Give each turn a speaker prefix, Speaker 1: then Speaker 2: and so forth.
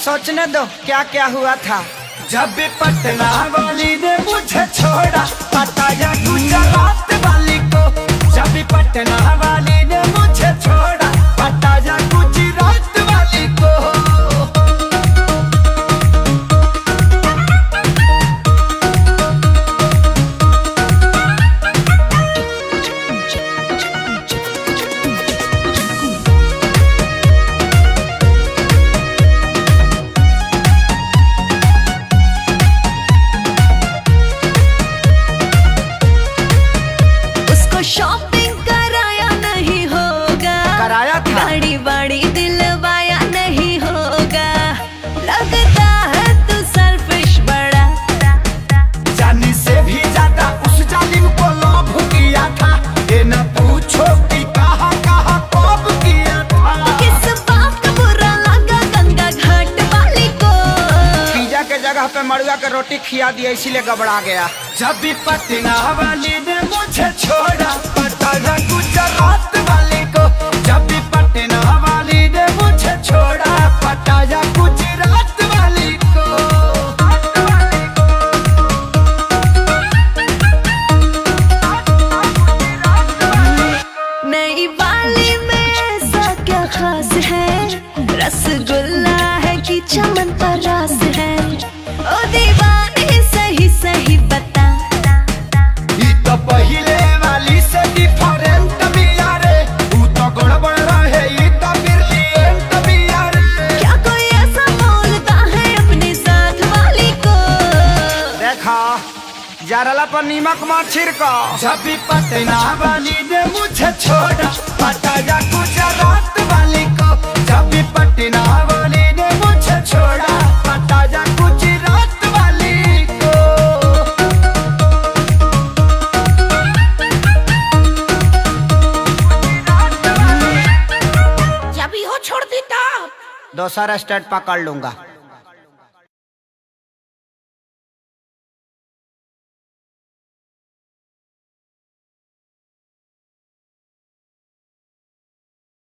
Speaker 1: सोचने दो क्या क्या हुआ था।
Speaker 2: जब भी पटना वाली ने मुझे छोड़ा, बताया गुजरात वाली को। जब भी पटना वाली ने मुझे छोड़ा, बताया गुजरात वाली को।
Speaker 3: शॉपिंग कराया नहीं होगा,
Speaker 1: कराया था।
Speaker 3: गाड़ी वाड़ी दिलवाया नहीं होगा। लगता है तू सेल्फिश बड़ा,
Speaker 2: जानी से भी ज्यादा उस जालिम को लोभ किया था। ये न पूछो कि कहाँ कहाँ कब किया था।
Speaker 3: किस बात का बुरा लगा गंगा घाट वाली को।
Speaker 1: पिज्जा के जगह पे मड़ुआ के रोटी खिया दिया इसीलिए गबड़ा गया।
Speaker 2: जब भी पटना वाली ने मुझे छोड़ा, बताया गुजरात वाली को। जब भी पटना वाली ने मुझे छोड़ा, बताया गुजरात वाली को।
Speaker 3: नई वाली में ऐसा क्या खास है, रसगुल्ला है कि चमन पर रास है। ओ दीवाने सही सही बता,
Speaker 2: ई तो पहिले वाली से डिफरेंट बिया रे। ऊ तो गड़बड़ रहे, ई तो ब्रिलियंट बिया रे।
Speaker 3: क्या कोई ऐसा बोलता है अपने साथ वाली को।
Speaker 1: देखा जरला पर नीमक मत छिड़को।
Speaker 2: जब भी पटना वाली ने मुझे छोड़ा, बताया गुजरात वाली को। जब भी पटना वाली ने मुझे छोड़ा, बताया गुजरात वाली को।
Speaker 3: जब हो छोड़ देता,
Speaker 1: दूसरा स्टेट पकड़ लूंगा।